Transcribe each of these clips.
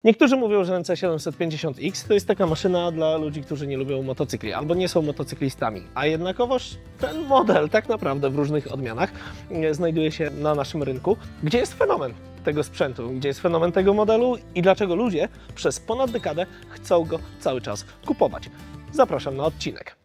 Niektórzy mówią, że NC750X to jest taka maszyna dla ludzi, którzy nie lubią motocykli albo nie są motocyklistami, a jednakowoż ten model tak naprawdę w różnych odmianach znajduje się na naszym rynku. Gdzie jest fenomen tego sprzętu, gdzie jest fenomen tego modelu i dlaczego ludzie przez ponad dekadę chcą go cały czas kupować? Zapraszam na odcinek.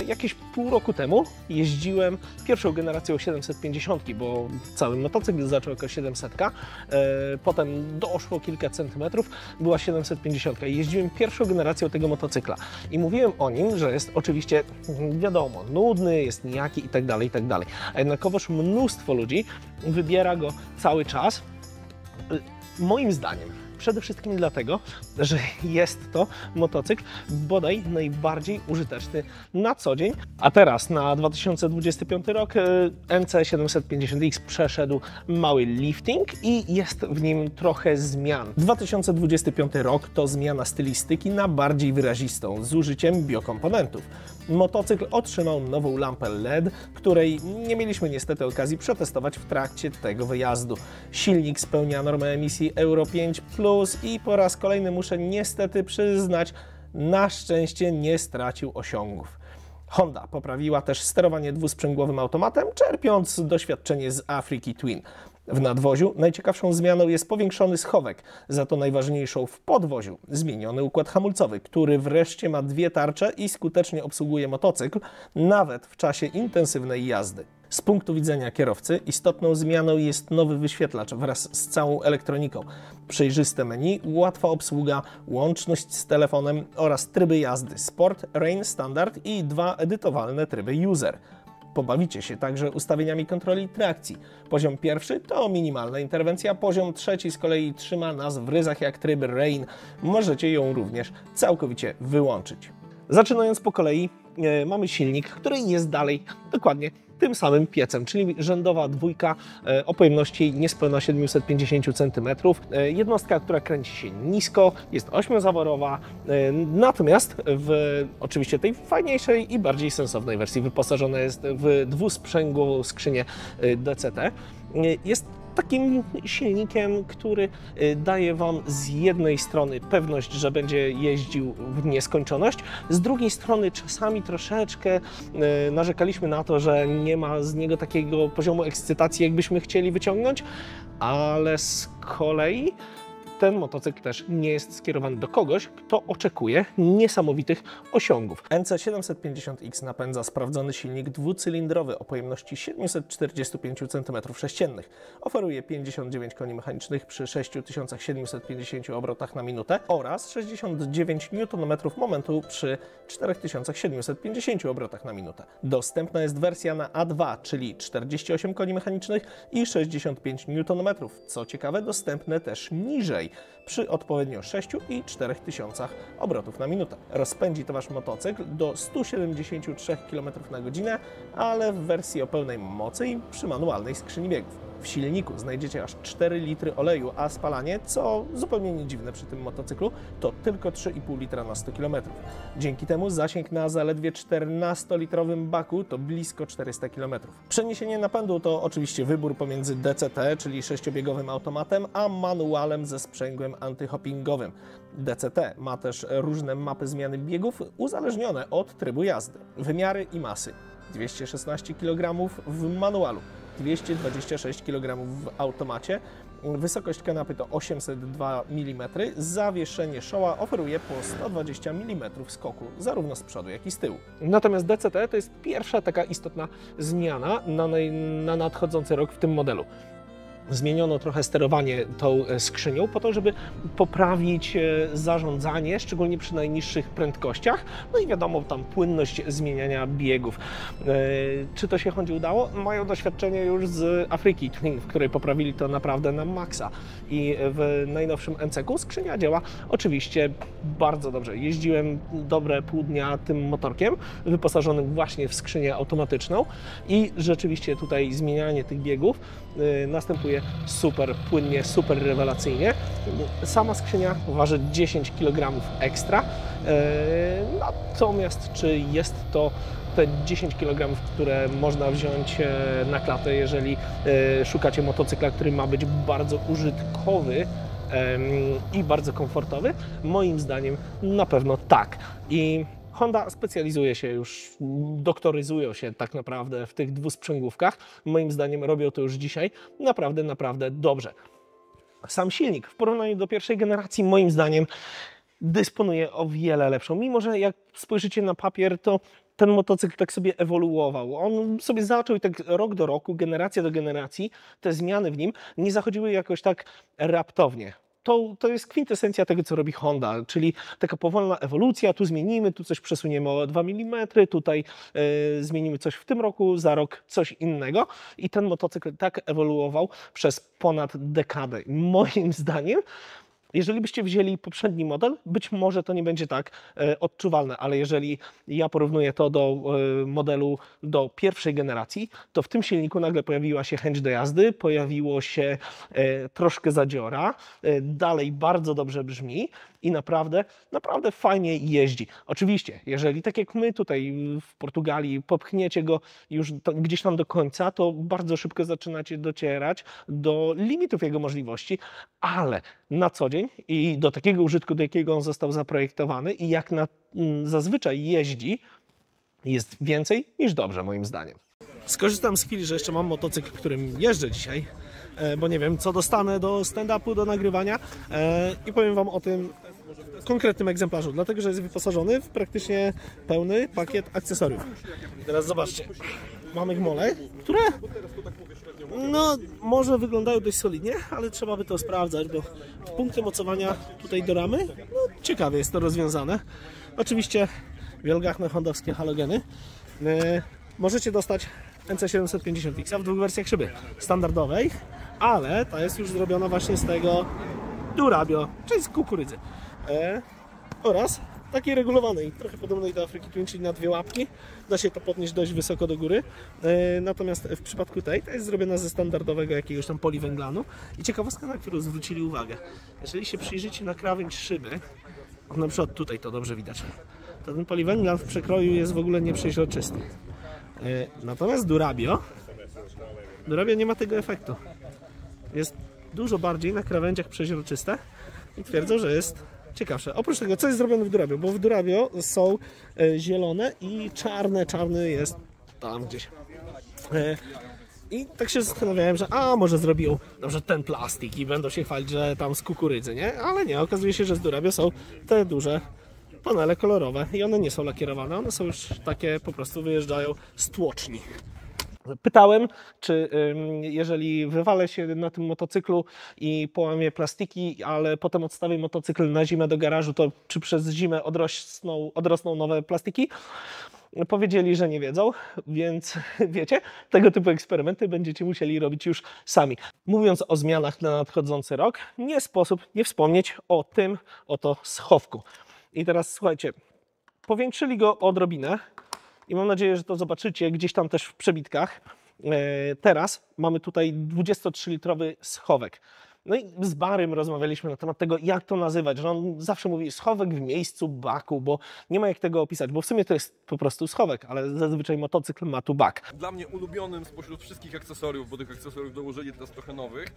Jakieś pół roku temu jeździłem pierwszą generacją 750, bo cały motocykl zaczął jako 700, potem doszło kilka centymetrów, była 750 i jeździłem pierwszą generacją tego motocykla i mówiłem o nim, że jest oczywiście, wiadomo, nudny, jest nijaki itd., a jednakowoż mnóstwo ludzi wybiera go cały czas, moim zdaniem. Przede wszystkim dlatego, że jest to motocykl bodaj najbardziej użyteczny na co dzień. A teraz na 2025 rok NC750X przeszedł mały lifting i jest w nim trochę zmian. 2025 rok to zmiana stylistyki na bardziej wyrazistą z użyciem biokomponentów. Motocykl otrzymał nową lampę LED, której nie mieliśmy niestety okazji przetestować w trakcie tego wyjazdu. Silnik spełnia normę emisji Euro 5+, i po raz kolejny muszę niestety przyznać, na szczęście nie stracił osiągów. Honda poprawiła też sterowanie dwusprzęgłowym automatem, czerpiąc doświadczenie z Afriki Twin. W nadwoziu najciekawszą zmianą jest powiększony schowek, za to najważniejszą w podwoziu zmieniony układ hamulcowy, który wreszcie ma dwie tarcze i skutecznie obsługuje motocykl, nawet w czasie intensywnej jazdy. Z punktu widzenia kierowcy istotną zmianą jest nowy wyświetlacz wraz z całą elektroniką, przejrzyste menu, łatwa obsługa, łączność z telefonem oraz tryby jazdy Sport, Rain, Standard i dwa edytowalne tryby User. Pobawicie się także ustawieniami kontroli trakcji. Poziom pierwszy to minimalna interwencja, poziom trzeci z kolei trzyma nas w ryzach jak tryb Rain. Możecie ją również całkowicie wyłączyć. Zaczynając po kolei, mamy silnik, który jest dalej dokładnie tym samym piecem, czyli rzędowa dwójka o pojemności niespełna 750 cm. Jednostka, która kręci się nisko, jest 8-zaworowa, natomiast w oczywiście tej fajniejszej i bardziej sensownej wersji wyposażona jest w dwusprzęgłową skrzynię DCT. Jest takim silnikiem, który daje Wam z jednej strony pewność, że będzie jeździł w nieskończoność, z drugiej strony czasami troszeczkę narzekaliśmy na to, że nie ma z niego takiego poziomu ekscytacji, jakbyśmy chcieli wyciągnąć, ale z kolei ten motocykl też nie jest skierowany do kogoś, kto oczekuje niesamowitych osiągów. NC750X napędza sprawdzony silnik dwucylindrowy o pojemności 745 cm3. Oferuje 59 koni mechanicznych przy 6750 obrotach na minutę oraz 69 Nm momentu przy 4750 obrotach na minutę. Dostępna jest wersja na A2, czyli 48 koni mechanicznych i 65 Nm. Co ciekawe, dostępne też niżej, przy odpowiednio 6 i 4000 obrotów na minutę. Rozpędzi to Wasz motocykl do 173 km/h, ale w wersji o pełnej mocy i przy manualnej skrzyni biegów. W silniku znajdziecie aż 4 litry oleju, a spalanie, co zupełnie nie dziwne przy tym motocyklu, to tylko 3,5 litra na 100 km. Dzięki temu zasięg na zaledwie 14-litrowym baku to blisko 400 km. Przeniesienie napędu to oczywiście wybór pomiędzy DCT, czyli 6-biegowym automatem, a manualem ze sprzęgłem antyhoppingowym. DCT ma też różne mapy zmiany biegów uzależnione od trybu jazdy. Wymiary i masy: 216 kg w manualu, 226 kg w automacie, wysokość kanapy to 802 mm, zawieszenie szoła oferuje po 120 mm skoku, zarówno z przodu, jak i z tyłu. Natomiast DCT to jest pierwsza taka istotna zmiana na nadchodzący rok w tym modelu. zmieniono trochę sterowanie tą skrzynią po to, żeby poprawić zarządzanie, szczególnie przy najniższych prędkościach. No i wiadomo, tam płynność zmieniania biegów. Czy to się Hondze udało? Mają doświadczenie już z Afryki, w której poprawili to naprawdę na maksa. I w najnowszym NCK skrzynia działa oczywiście bardzo dobrze. Jeździłem dobre pół dnia tym motorkiem, wyposażonym właśnie w skrzynię automatyczną i rzeczywiście tutaj zmienianie tych biegów następuje super płynnie, super rewelacyjnie. Sama skrzynia waży 10 kg ekstra, natomiast czy jest to te 10 kg, które można wziąć na klatę, jeżeli szukacie motocykla, który ma być bardzo użytkowy i bardzo komfortowy? Moim zdaniem na pewno tak. I Honda specjalizuje się już, doktoryzują się tak naprawdę w tych dwusprzęgłówkach. Moim zdaniem robią to już dzisiaj naprawdę dobrze. Sam silnik w porównaniu do pierwszej generacji moim zdaniem dysponuje o wiele lepszą. Mimo że jak spojrzycie na papier, to ten motocykl tak sobie ewoluował. On sobie zaczął i tak rok do roku, generacja do generacji, te zmiany w nim nie zachodziły jakoś tak raptownie. To jest kwintesencja tego, co robi Honda, czyli taka powolna ewolucja, tu zmienimy, tu coś przesuniemy o 2 mm, tutaj zmienimy coś w tym roku, za rok coś innego i ten motocykl tak ewoluował przez ponad dekadę. Moim zdaniem, jeżeli byście wzięli poprzedni model, być może to nie będzie tak odczuwalne, ale jeżeli ja porównuję to do modelu do pierwszej generacji, to w tym silniku nagle pojawiła się chęć do jazdy, pojawiło się troszkę zadziora, dalej bardzo dobrze brzmi i naprawdę fajnie jeździ. Oczywiście, jeżeli tak jak my tutaj w Portugalii popchniecie go już gdzieś tam do końca, to bardzo szybko zaczynacie docierać do limitów jego możliwości, ale na co dzień i do takiego użytku, do jakiego on został zaprojektowany i jak zazwyczaj jeździ, jest więcej niż dobrze moim zdaniem. Skorzystam z chwili, że jeszcze mam motocykl, którym jeżdżę dzisiaj, bo nie wiem, co dostanę do stand-upu, do nagrywania i powiem Wam o tym konkretnym egzemplarzu, dlatego że jest wyposażony w praktycznie pełny pakiet akcesoriów. Teraz zobaczcie, mamy gmole, które no może wyglądają dość solidnie, ale trzeba by to sprawdzać, bo punkty mocowania tutaj do ramy, no ciekawie jest to rozwiązane. Oczywiście wielgachne hondowskie halogeny. Możecie dostać NC750X w dwóch wersjach szyby. Standardowej, ale ta jest już zrobiona właśnie z tego Durabio, czyli z kukurydzy. Oraz takiej regulowanej, trochę podobnej do Afryki Twin, czyli na dwie łapki. Da się to podnieść dość wysoko do góry. Natomiast w przypadku tej, ta jest zrobiona ze standardowego jakiegoś tam poliwęglanu. I ciekawostka, na którą zwrócili uwagę. Jeżeli się przyjrzycie na krawędź szyby, na przykład tutaj to dobrze widać, to ten poliwęglan w przekroju jest w ogóle nieprzeźroczysty. Natomiast Durabio nie ma tego efektu. Jest dużo bardziej na krawędziach przeźroczyste i twierdzą, że jest ciekawsze. Oprócz tego, co jest zrobione w Durabio, bo w Durabio są zielone i czarny jest tam gdzieś. I tak się zastanawiałem, że może zrobią dobrze ten plastik i będą się chwalić, że tam z kukurydzy, nie? Ale nie, okazuje się, że z Durabio są te duże panele kolorowe i one nie są lakierowane, one są już takie, po prostu wyjeżdżają z tłoczni. Pytałem, czy jeżeli wywalę się na tym motocyklu i połamię plastiki, ale potem odstawię motocykl na zimę do garażu, to czy przez zimę odrosną nowe plastiki? Powiedzieli, że nie wiedzą, więc wiecie, tego typu eksperymenty będziecie musieli robić już sami. Mówiąc o zmianach na nadchodzący rok, nie sposób nie wspomnieć o tym oto schowku. I teraz słuchajcie, powiększyli go odrobinę i mam nadzieję, że to zobaczycie gdzieś tam też w przebitkach. Teraz mamy tutaj 23-litrowy schowek. No i z Barym rozmawialiśmy na temat tego, jak to nazywać, że on zawsze mówi schowek w miejscu baku, bo nie ma jak tego opisać, bo w sumie to jest po prostu schowek, ale zazwyczaj motocykl ma tu bak. Dla mnie ulubionym spośród wszystkich akcesoriów, bo tych akcesoriów dołożyli teraz trochę nowych,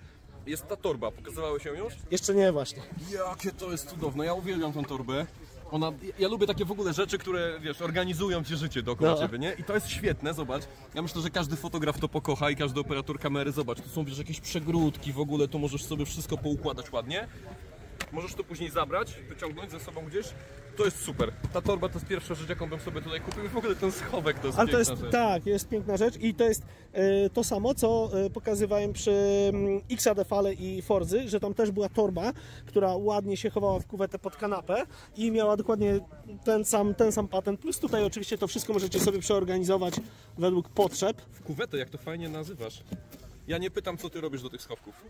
jest ta torba. Pokazywały się już? Jeszcze nie właśnie. Jakie to jest cudowne, ja uwielbiam tą torbę. Ja lubię takie w ogóle rzeczy, które, wiesz, organizują ci życie dookoła ciebie, nie? I to jest świetne, zobacz. Ja myślę, że każdy fotograf to pokocha i każdy operator kamery, zobacz, tu są, wiesz, jakieś przegródki w ogóle, tu możesz sobie wszystko poukładać ładnie. możesz to później zabrać, wyciągnąć ze sobą gdzieś. To jest super. Ta torba to jest pierwsza rzecz, jaką bym sobie tutaj kupił. W ogóle ten schowek to jest Ale to piękna jest, rzecz. tak, jest piękna rzecz i to jest to samo, co pokazywałem przy XAD-Fale i Forzy, że tam też była torba, która ładnie się chowała w kuwetę pod kanapę i miała dokładnie ten sam patent. Plus tutaj oczywiście to wszystko możecie sobie przeorganizować według potrzeb. W kuwetę, jak to fajnie nazywasz. Ja nie pytam, co ty robisz do tych schowków.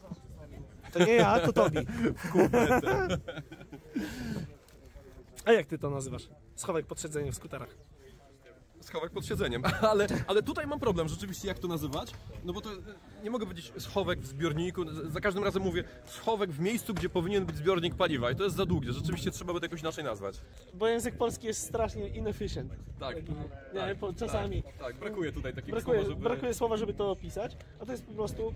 To nie ja, to Tobi. A jak ty to nazywasz? Schowek pod siedzeniem w skuterach. Schowek pod siedzeniem. Ale tutaj mam problem, rzeczywiście, jak to nazywać. No bo to nie mogę powiedzieć schowek w zbiorniku. Za każdym razem mówię schowek w miejscu, gdzie powinien być zbiornik paliwa. I to jest za długie. Rzeczywiście trzeba by to jakoś inaczej nazwać. Bo język polski jest strasznie inefficient. Tak. Czasami. Tak, brakuje tutaj takiego słowa, żeby... Brakuje słowa, żeby to opisać, a to jest po prostu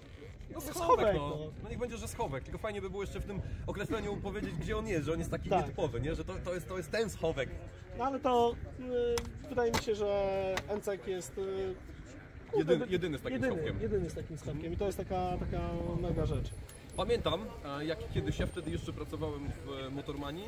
No schowek, no. No niech będzie, że schowek. Tylko fajnie by było jeszcze w tym określeniu powiedzieć, gdzie on jest, że on jest taki nietypowy, nie? Że to jest ten schowek. No ale to wydaje mi się, że Encek jest Jedyny z takim schowkiem. Jedyny z takim schowkiem i to jest taka mega rzecz. Pamiętam, jak kiedyś ja wtedy jeszcze pracowałem w Motormanii,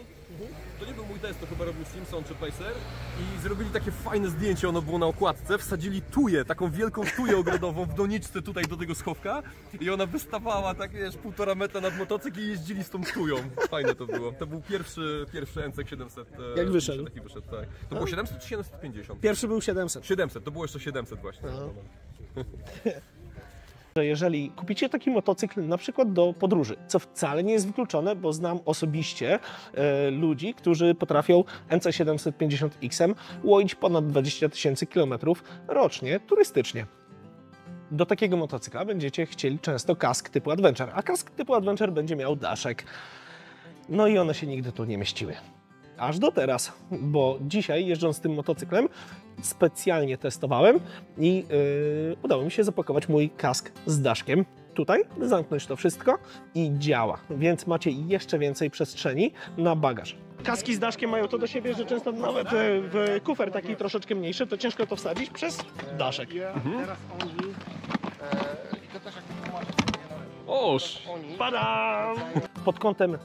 to nie był mój test, to chyba robił Simpson czy Pacer i zrobili takie fajne zdjęcie, ono było na okładce, wsadzili tuję, taką wielką tuję ogrodową w doniczce tutaj do tego schowka i ona wystawała tak, wiesz, 1,5 metra nad motocykl i jeździli z tą tują. Fajne to było. To był pierwszy Encek 700. Jak wyszedł? Taki wyszedł, tak. To było 700 czy 750? Pierwszy był 700. 700, to było jeszcze 700 właśnie. Że jeżeli kupicie taki motocykl na przykład do podróży, co wcale nie jest wykluczone, bo znam osobiście ludzi, którzy potrafią NC750X łoić ponad 20 000 kilometrów rocznie turystycznie. Do takiego motocykla będziecie chcieli często kask typu Adventure, a kask typu Adventure będzie miał daszek. No i one się nigdy tu nie mieściły. Aż do teraz, bo dzisiaj jeżdżąc tym motocyklem specjalnie testowałem i udało mi się zapakować mój kask z daszkiem. Tutaj zamknąć to wszystko i działa, więc macie jeszcze więcej przestrzeni na bagaż. Kaski z daszkiem mają to do siebie, że często nawet w kufer taki troszeczkę mniejszy, to ciężko to wsadzić przez daszek. Oż! Padam! Pod kątem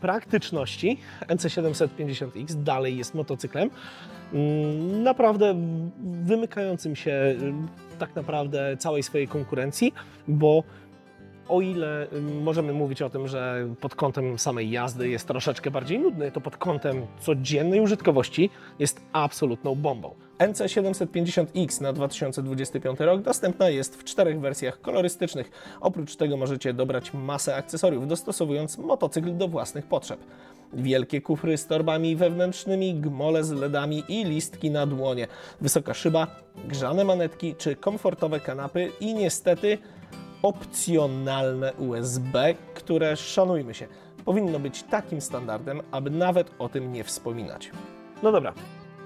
praktyczności NC750X dalej jest motocyklem naprawdę wymykającym się tak naprawdę całej swojej konkurencji, bo o ile możemy mówić o tym, że pod kątem samej jazdy jest troszeczkę bardziej nudny, to pod kątem codziennej użytkowości jest absolutną bombą. NC750X na 2025 rok dostępna jest w 4 wersjach kolorystycznych. Oprócz tego możecie dobrać masę akcesoriów, dostosowując motocykl do własnych potrzeb. Wielkie kufry z torbami wewnętrznymi, gmole z LEDami i listki na dłonie, wysoka szyba, grzane manetki czy komfortowe kanapy i niestety opcjonalne USB, które, szanujmy się, powinno być takim standardem, aby nawet o tym nie wspominać. No dobra,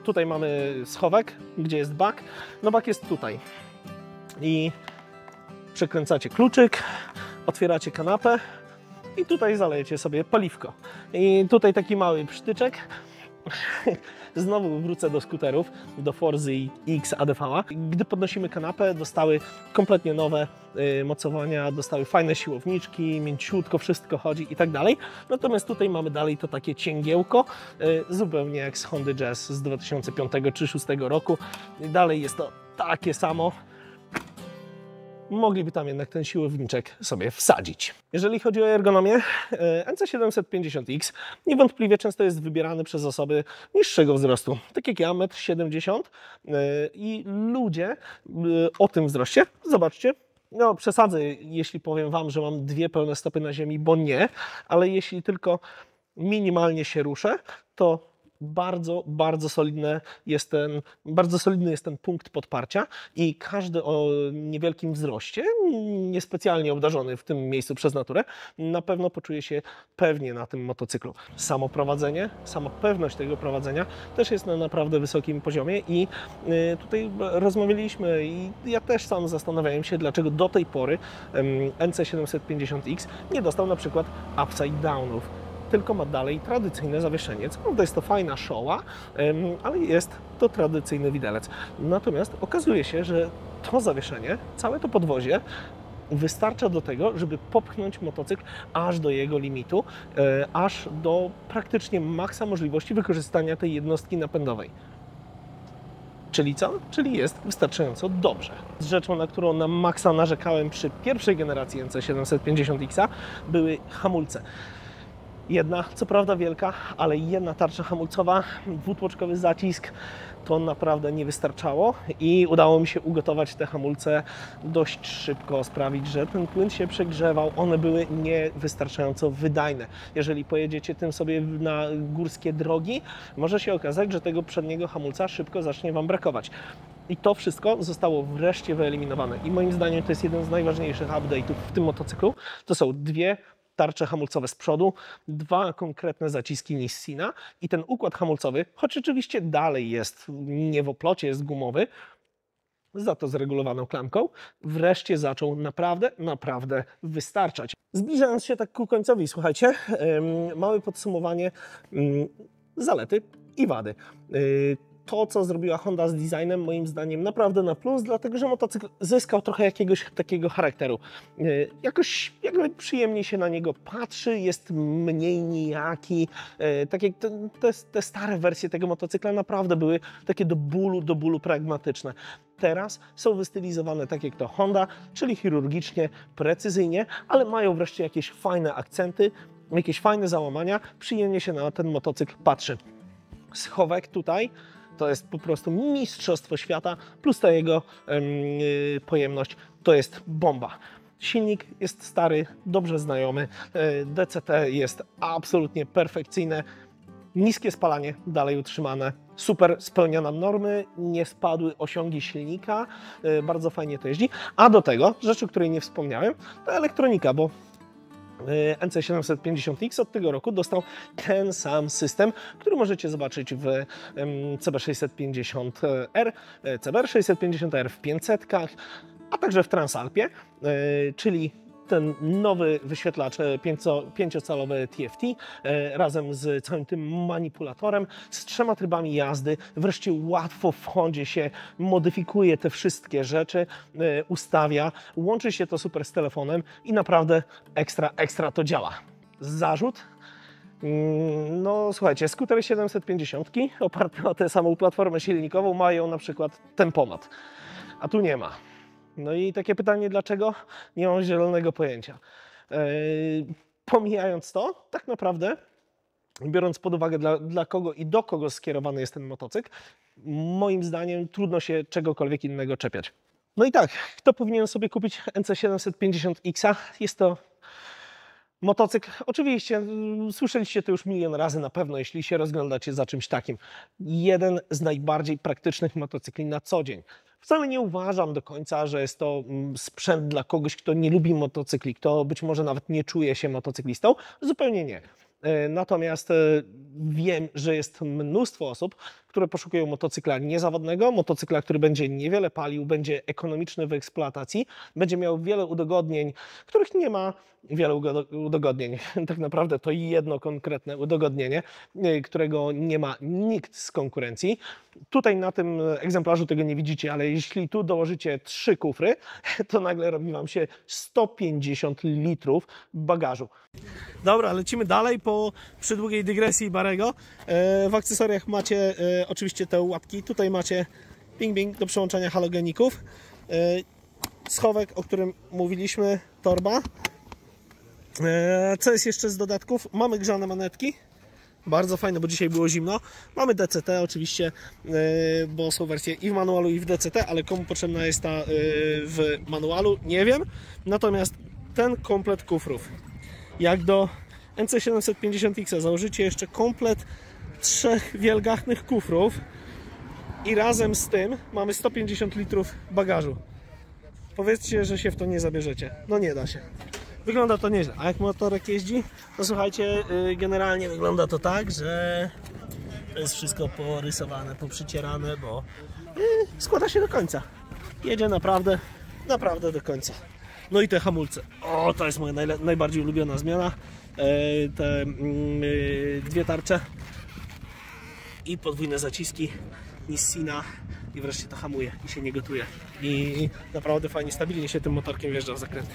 tutaj mamy schowek, gdzie jest bak. No bak jest tutaj. I przekręcacie kluczyk, otwieracie kanapę i tutaj zalejecie sobie paliwko. I tutaj taki mały przytyczek. Znowu wrócę do skuterów, do Forzy i XAD-Fala. Gdy podnosimy kanapę, dostały kompletnie nowe mocowania, dostały fajne siłowniczki, mięciutko wszystko chodzi i tak dalej. Natomiast tutaj mamy dalej to takie cięgiełko, zupełnie jak z Hondy Jazz z 2005 czy 2006 roku. Dalej jest to takie samo. Mogliby tam jednak ten siłowniczek sobie wsadzić. Jeżeli chodzi o ergonomię, NC750X niewątpliwie często jest wybierany przez osoby niższego wzrostu, tak jak ja, 1,70 m i ludzie o tym wzroście, zobaczcie, no przesadzę, jeśli powiem Wam, że mam 2 pełne stopy na ziemi, bo nie, ale jeśli tylko minimalnie się ruszę, to bardzo solidny jest ten punkt podparcia i każdy o niewielkim wzroście, niespecjalnie obdarzony w tym miejscu przez naturę, na pewno poczuje się pewnie na tym motocyklu. Samo prowadzenie, sama pewność tego prowadzenia też jest na naprawdę wysokim poziomie i tutaj rozmawialiśmy i ja też sam zastanawiałem się, dlaczego do tej pory NC750X nie dostał na przykład upside downów, tylko ma dalej tradycyjne zawieszenie. Co prawda jest to fajna showa, ale jest to tradycyjny widelec. Natomiast okazuje się, że to zawieszenie, całe to podwozie wystarcza do tego, żeby popchnąć motocykl aż do jego limitu, aż do praktycznie maksa możliwości wykorzystania tej jednostki napędowej. Czyli co? Czyli jest wystarczająco dobrze. Z rzeczą, na którą na maksa narzekałem przy pierwszej generacji NC750X, były hamulce. Jedna, co prawda wielka, ale jedna tarcza hamulcowa, dwutłoczkowy zacisk, to naprawdę nie wystarczało i udało mi się ugotować te hamulce dość szybko, sprawić, że ten płyn się przegrzewał, one były niewystarczająco wydajne. Jeżeli pojedziecie tym sobie na górskie drogi, może się okazać, że tego przedniego hamulca szybko zacznie Wam brakować. I to wszystko zostało wreszcie wyeliminowane i moim zdaniem to jest jeden z najważniejszych update'ów w tym motocyklu. To są dwie tarcze hamulcowe z przodu, dwa konkretne zaciski Nissina i ten układ hamulcowy, choć oczywiście dalej jest nie w oplocie, jest gumowy, za to z regulowaną klamką, wreszcie zaczął naprawdę wystarczać. Zbliżając się tak ku końcowi, słuchajcie, małe podsumowanie zalety i wady. To, co zrobiła Honda z designem, moim zdaniem naprawdę na plus, dlatego że motocykl zyskał trochę jakiegoś takiego charakteru. Jakoś jakby przyjemniej się na niego patrzy, jest mniej nijaki. Tak jak te stare wersje tego motocykla naprawdę były takie do bólu pragmatyczne. Teraz są wystylizowane tak jak to Honda, czyli chirurgicznie, precyzyjnie, ale mają wreszcie jakieś fajne akcenty, jakieś fajne załamania. Przyjemnie się na ten motocykl patrzy. Schowek tutaj to jest po prostu mistrzostwo świata, plus ta jego pojemność to jest bomba. Silnik jest stary, dobrze znajomy, DCT jest absolutnie perfekcyjne, niskie spalanie dalej utrzymane, super spełnia nam normy, nie spadły osiągi silnika, bardzo fajnie to jeździ, a do tego, rzecz, o której nie wspomniałem, to elektronika, bo NC750X od tego roku dostał ten sam system, który możecie zobaczyć w CB650R, CBR650R w 500, a także w Transalpie, czyli ten nowy wyświetlacz 5-calowy TFT razem z całym tym manipulatorem, z 3 trybami jazdy. Wreszcie łatwo w Hondzie się modyfikuje te wszystkie rzeczy, ustawia, łączy się to super z telefonem i naprawdę ekstra to działa. Zarzut? No słuchajcie, skutery 750 oparte o tę samą platformę silnikową mają na przykład tempomat, a tu nie ma. No i takie pytanie, dlaczego? Nie mam zielonego pojęcia. Pomijając to, tak naprawdę, biorąc pod uwagę dla kogo i do kogo skierowany jest ten motocykl, moim zdaniem trudno się czegokolwiek innego czepiać. No i tak, kto powinien sobie kupić NC750X? Jest to motocykl, oczywiście słyszeliście to już milion razy na pewno, jeśli się rozglądacie za czymś takim. Jeden z najbardziej praktycznych motocykli na co dzień. Wcale nie uważam do końca, że jest to sprzęt dla kogoś, kto nie lubi motocykli, kto być może nawet nie czuje się motocyklistą. Zupełnie nie. Natomiast wiem, że jest mnóstwo osób, które poszukują motocykla niezawodnego, motocykla, który będzie niewiele palił, będzie ekonomiczny w eksploatacji, będzie miał wiele udogodnień, których nie ma wiele udogodnień. Tak naprawdę to jedno konkretne udogodnienie, którego nie ma nikt z konkurencji. Tutaj na tym egzemplarzu tego nie widzicie, ale jeśli tu dołożycie 3 kufry, to nagle robi Wam się 150 litrów bagażu. Dobra, lecimy dalej po przydługiej dygresji Barego. W akcesoriach macie oczywiście te łapki. Tutaj macie ping-ping do przełączania halogeników. Schowek, o którym mówiliśmy, torba. Co jest jeszcze z dodatków? Mamy grzane manetki. Bardzo fajne, bo dzisiaj było zimno. Mamy DCT oczywiście, bo są wersje i w manualu, i w DCT, ale komu potrzebna jest ta w manualu, nie wiem. Natomiast ten komplet kufrów, jak do NC750X założycie jeszcze komplet 3 wielgachnych kufrów i razem z tym mamy 150 litrów bagażu. Powiedzcie, że się w to nie zabierzecie. No nie da się. Wygląda to nieźle. A jak motorek jeździ? No słuchajcie, generalnie wygląda to tak, że to jest wszystko porysowane, poprzycierane, bo składa się do końca. Jedzie naprawdę do końca. No i te hamulce. O, to jest moja najbardziej ulubiona zmiana. Te dwie tarcze i podwójne zaciski Nissina i wreszcie to hamuje i się nie gotuje. I naprawdę fajnie, stabilnie się tym motorkiem wjeżdża w zakręty.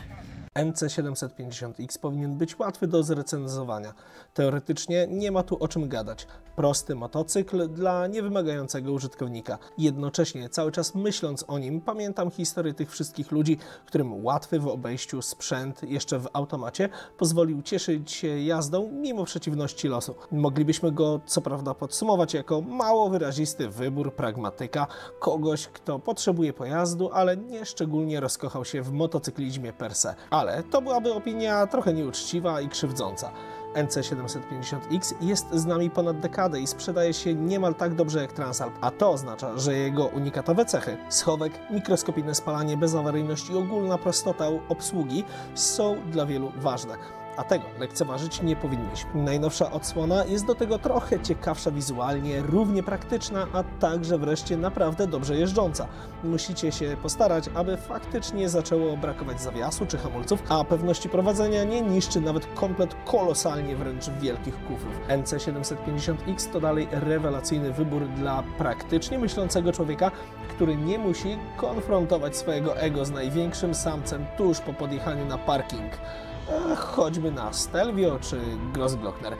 NC750X powinien być łatwy do zrecenzowania. Teoretycznie nie ma tu o czym gadać. Prosty motocykl dla niewymagającego użytkownika. Jednocześnie cały czas myśląc o nim pamiętam historię tych wszystkich ludzi, którym łatwy w obejściu sprzęt jeszcze w automacie pozwolił cieszyć się jazdą mimo przeciwności losu. Moglibyśmy go co prawda podsumować jako mało wyrazisty wybór pragmatyka, kogoś kto potrzebuje pojazdu, ale nie szczególnie rozkochał się w motocyklizmie per se. Ale to byłaby opinia trochę nieuczciwa i krzywdząca. NC750X jest z nami ponad dekadę i sprzedaje się niemal tak dobrze jak Transalp, a to oznacza, że jego unikatowe cechy, schowek, mikroskopijne spalanie, bezawaryjność i ogólna prostota obsługi są dla wielu ważne. A tego lekceważyć nie powinniśmy. Najnowsza odsłona jest do tego trochę ciekawsza wizualnie, równie praktyczna, a także wreszcie naprawdę dobrze jeżdżąca. Musicie się postarać, aby faktycznie zaczęło brakować zawiasu czy hamulców, a pewności prowadzenia nie niszczy nawet komplet kolosalnie wręcz wielkich kufrów. NC750X to dalej rewelacyjny wybór dla praktycznie myślącego człowieka, który nie musi konfrontować swojego ego z największym samcem tuż po podjechaniu na parking. Choćby na Stelvio czy Grossglockner.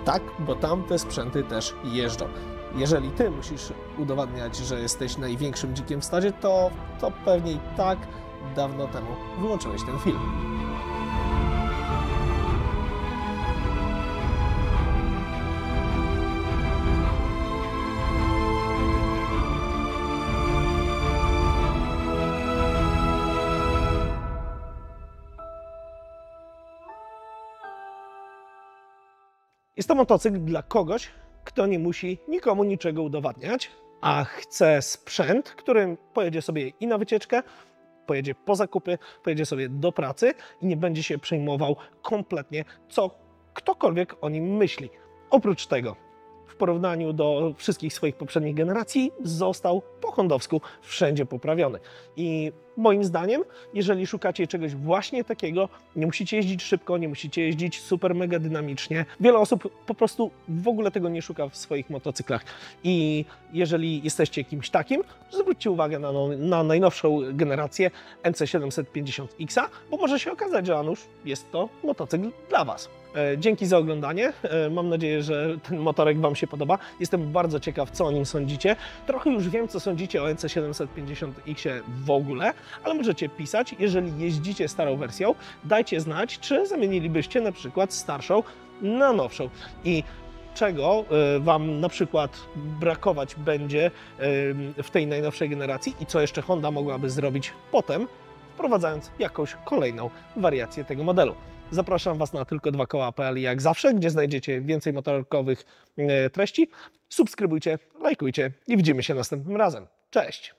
Tak, bo tam te sprzęty też jeżdżą. Jeżeli ty musisz udowadniać, że jesteś największym dzikiem w stadzie, to pewnie i tak dawno temu wyłączyłeś ten film. Jest to motocykl dla kogoś, kto nie musi nikomu niczego udowadniać, a chce sprzęt, którym pojedzie sobie i na wycieczkę, pojedzie po zakupy, pojedzie sobie do pracy i nie będzie się przejmował kompletnie, co ktokolwiek o nim myśli. Oprócz tego, w porównaniu do wszystkich swoich poprzednich generacji, został po hondowsku wszędzie poprawiony. I moim zdaniem, jeżeli szukacie czegoś właśnie takiego, nie musicie jeździć szybko, nie musicie jeździć super mega dynamicznie. Wiele osób po prostu w ogóle tego nie szuka w swoich motocyklach. I jeżeli jesteście kimś takim, zwróćcie uwagę na najnowszą generację NC750X, bo może się okazać, że Anusz jest to motocykl dla Was. Dzięki za oglądanie. Mam nadzieję, że ten motorek Wam się podoba. Jestem bardzo ciekaw, co o nim sądzicie. Trochę już wiem, co sądzicie o NC750X w ogóle, ale możecie pisać. Jeżeli jeździcie starą wersją, dajcie znać, czy zamienilibyście na przykład starszą na nowszą. I czego Wam na przykład brakować będzie w tej najnowszej generacji i co jeszcze Honda mogłaby zrobić potem, wprowadzając jakąś kolejną wariację tego modelu. Zapraszam Was na tylko2koła.pl jak zawsze, gdzie znajdziecie więcej motorkowych treści. Subskrybujcie, lajkujcie i widzimy się następnym razem. Cześć!